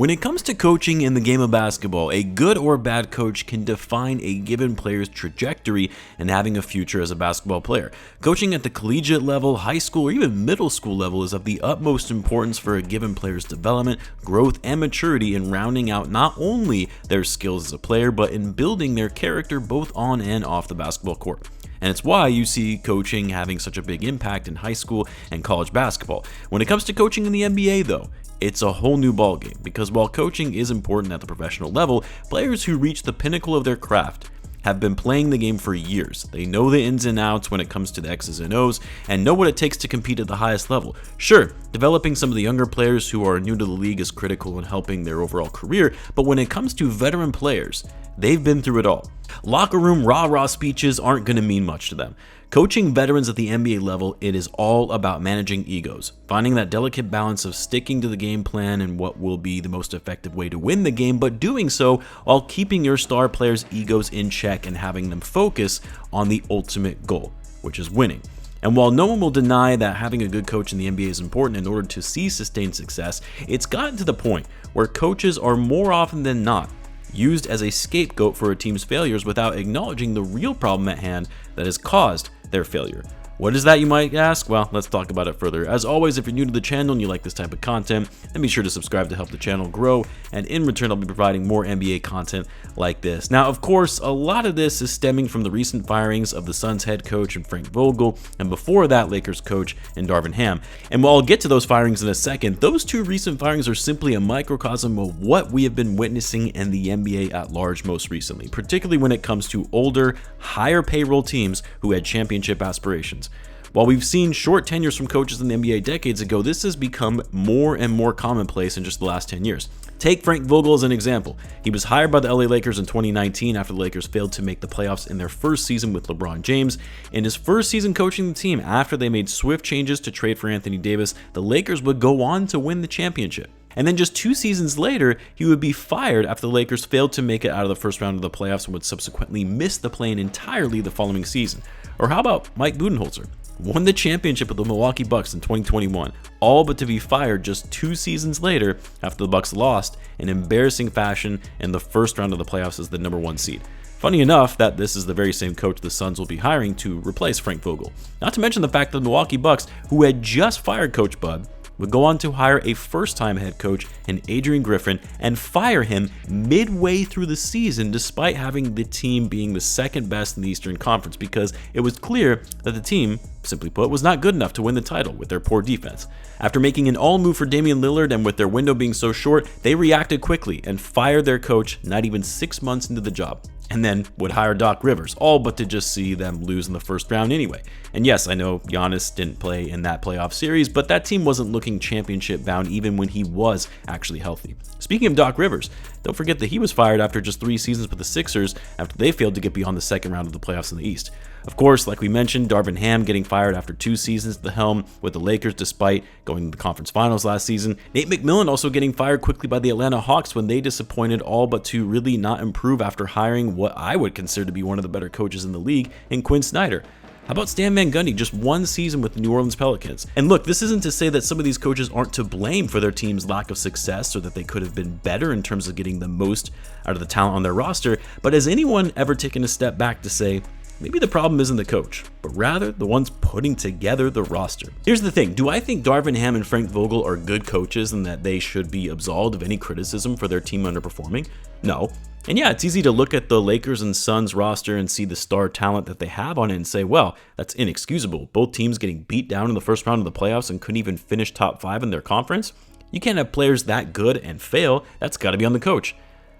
When it comes to coaching in the game of basketball, a good or bad coach can define a given player's trajectory and having a future as a basketball player. Coaching at the collegiate level, high school, or even middle school level is of the utmost importance for a given player's development, growth, and maturity in rounding out not only their skills as a player, but in building their character both on and off the basketball court. And it's why you see coaching having such a big impact in high school and college basketball. When it comes to coaching in the NBA, though, it's a whole new ballgame, because while coaching is important at the professional level, players who reach the pinnacle of their craft have been playing the game for years. They know the ins and outs when it comes to the X's and O's and know what it takes to compete at the highest level. Sure, developing some of the younger players who are new to the league is critical in helping their overall career, but when it comes to veteran players, they've been through it all. Locker room rah-rah speeches aren't going to mean much to them. Coaching veterans at the NBA level, it is all about managing egos, finding that delicate balance of sticking to the game plan and what will be the most effective way to win the game, but doing so while keeping your star players' egos in check and having them focus on the ultimate goal, which is winning. And while no one will deny that having a good coach in the NBA is important in order to see sustained success, it's gotten to the point where coaches are more often than not used as a scapegoat for a team's failures without acknowledging the real problem at hand that has caused their failure. What is that, you might ask? Well, let's talk about it further. As always, if you're new to the channel and you like this type of content, then be sure to subscribe to help the channel grow, and in return I'll be providing more NBA content like this. Now, of course, a lot of this is stemming from the recent firings of the Suns head coach and Frank Vogel, and before that, Lakers coach and Darvin Ham. And while I'll get to those firings in a second, those two recent firings are simply a microcosm of what we have been witnessing in the NBA at large most recently, particularly when it comes to older, higher payroll teams who had championship aspirations. While we've seen short tenures from coaches in the NBA decades ago, this has become more and more commonplace in just the last 10 years. Take Frank Vogel as an example. He was hired by the LA Lakers in 2019 after the Lakers failed to make the playoffs in their first season with Lebron James. In his first season coaching the team, after they made swift changes to trade for Anthony Davis, the Lakers would go on to win the championship. And then just 2 seasons later, he would be fired after the Lakers failed to make it out of the first round of the playoffs and would subsequently miss the play-in entirely the following season. Or how about Mike Budenholzer? Won the championship with the Milwaukee Bucks in 2021, all but to be fired just 2 seasons later after the Bucks lost in embarrassing fashion in the first round of the playoffs as the #1 seed. Funny enough that this is the very same coach the Suns will be hiring to replace Frank Vogel. Not to mention the fact that the Milwaukee Bucks, who had just fired Coach Bud, would go on to hire a first-time head coach in Adrian Griffin and fire him midway through the season despite having the team being the second best in the Eastern Conference, because it was clear that the team, simply put, was not good enough to win the title with their poor defense. After making an all-move for Damian Lillard and with their window being so short, they reacted quickly and fired their coach not even 6 months into the job, and then would hire Doc Rivers, all but to just see them lose in the first round anyway. And yes, I know Giannis didn't play in that playoff series, but that team wasn't looking championship bound even when he was actually healthy. Speaking of Doc Rivers, don't forget that he was fired after just 3 seasons with the Sixers after they failed to get beyond the second round of the playoffs in the East. Of course, like we mentioned, Darvin Ham getting fired after 2 seasons at the helm with the Lakers despite going to the conference finals last season. Nate McMillan also getting fired quickly by the Atlanta Hawks when they disappointed, all but to really not improve after hiring what I would consider to be one of the better coaches in the league in Quinn Snyder. How about Stan Van Gundy, just 1 season with the New Orleans Pelicans? And look, this isn't to say that some of these coaches aren't to blame for their team's lack of success or that they could have been better in terms of getting the most out of the talent on their roster, but has anyone ever taken a step back to say, maybe the problem isn't the coach, but rather the ones putting together the roster? Here's the thing, do I think Darvin Ham and Frank Vogel are good coaches and that they should be absolved of any criticism for their team underperforming? No. And yeah, it's easy to look at the Lakers and Suns roster and see the star talent that they have on it and say, well, that's inexcusable. Both teams getting beat down in the first round of the playoffs and couldn't even finish top 5 in their conference. You can't have players that good and fail. That's got to be on the coach.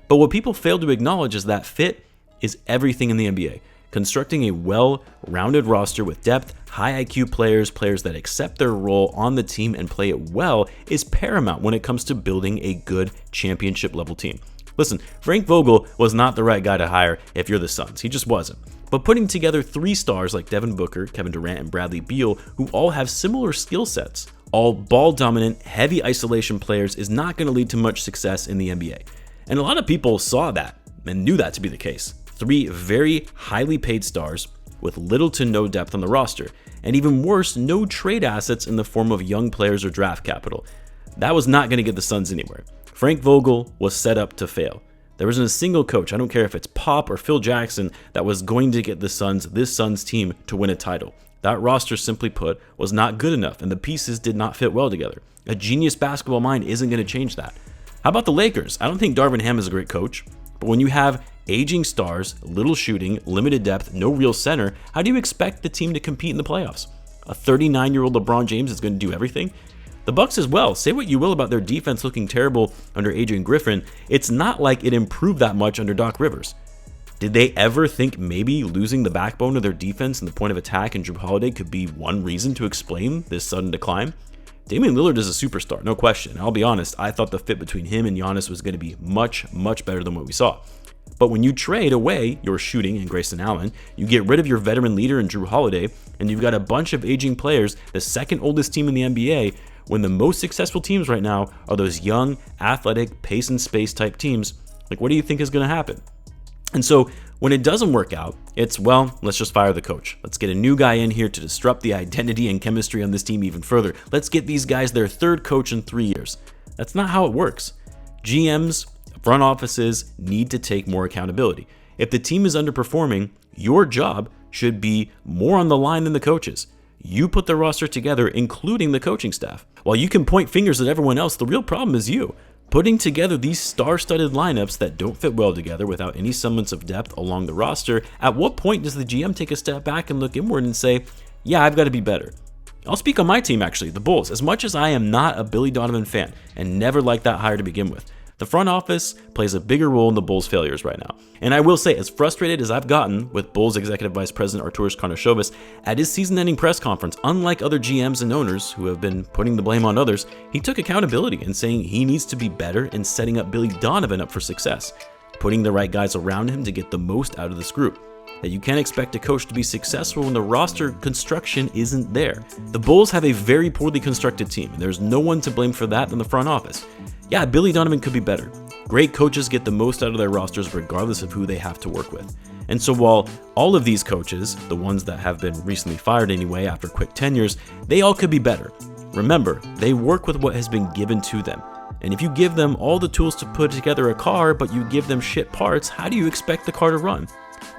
But what people fail to acknowledge is that fit is everything in the NBA. Constructing a well-rounded roster with depth, high IQ players, players that accept their role on the team and play it well is paramount when it comes to building a good championship-level team. Listen, Frank Vogel was not the right guy to hire if you're the Suns. He just wasn't. But putting together 3 stars like Devin Booker, Kevin Durant, and Bradley Beal, who all have similar skill sets, all ball-dominant, heavy isolation players, is not going to lead to much success in the NBA. And a lot of people saw that and knew that to be the case. 3 very highly paid stars with little to no depth on the roster, and even worse, no trade assets in the form of young players or draft capital. That was not going to get the Suns anywhere. Frank Vogel was set up to fail. There wasn't a single coach, I don't care if it's Pop or Phil Jackson, that was going to get this Suns team to win a title. That roster, simply put, was not good enough, and the pieces did not fit well together. A genius basketball mind isn't going to change that. How about the Lakers? I don't think Darvin Ham is a great coach, but when you have aging stars, little shooting, limited depth, no real center, how do you expect the team to compete in the playoffs? A 39-year-old LeBron James is going to do everything? The Bucks as well. Say what you will about their defense looking terrible under Adrian Griffin, it's not like it improved that much under Doc Rivers. Did they ever think maybe losing the backbone of their defense and the point of attack in Jrue Holiday could be one reason to explain this sudden decline? Damian Lillard is a superstar, no question. I'll be honest, I thought the fit between him and Giannis was going to be much, much better than what we saw. But when you trade away your shooting and Grayson Allen, you get rid of your veteran leader in Jrue Holiday, and you've got a bunch of aging players, the second oldest team in the NBA, when the most successful teams right now are those young, athletic, pace and space type teams. Like, what do you think is going to happen? And so when it doesn't work out, it's, well, let's just fire the coach. Let's get a new guy in here to disrupt the identity and chemistry on this team even further. Let's get these guys their third coach in 3 years. That's not how it works. GMs, front offices need to take more accountability. If the team is underperforming, your job should be more on the line than the coaches. You put the roster together, including the coaching staff. While you can point fingers at everyone else, the real problem is you. Putting together these star-studded lineups that don't fit well together without any semblance of depth along the roster, at what point does the GM take a step back and look inward and say, yeah, I've got to be better? I'll speak on my team actually, the Bulls. As much as I am not a Billy Donovan fan and never liked that hire to begin with, the front office plays a bigger role in the Bulls' failures right now. And I will say, as frustrated as I've gotten with Bulls Executive Vice President Arturas Karnisovas at his season-ending press conference, unlike other GMs and owners who have been putting the blame on others, he took accountability in saying he needs to be better in setting up Billy Donovan up for success, putting the right guys around him to get the most out of this group. That you can't expect a coach to be successful when the roster construction isn't there. The Bulls have a very poorly constructed team, and there's no one to blame for that than the front office. Yeah, Billy Donovan could be better. Great coaches get the most out of their rosters regardless of who they have to work with. And so while all of these coaches, the ones that have been recently fired anyway after quick tenures, they all could be better. Remember, they work with what has been given to them. And if you give them all the tools to put together a car, but you give them shit parts, how do you expect the car to run?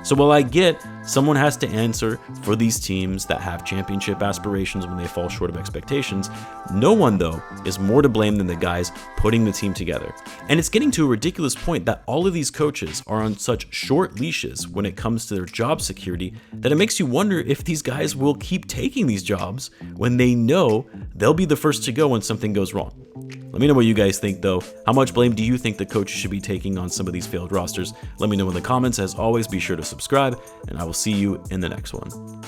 So while I get someone has to answer for these teams that have championship aspirations when they fall short of expectations, no one, though, is more to blame than the guys putting the team together. And it's getting to a ridiculous point that all of these coaches are on such short leashes when it comes to their job security that it makes you wonder if these guys will keep taking these jobs when they know they'll be the first to go when something goes wrong. Let me know what you guys think, though. How much blame do you think the coaches should be taking on some of these failed rosters? Let me know in the comments. As always, be sure to subscribe, and I will see you in the next one.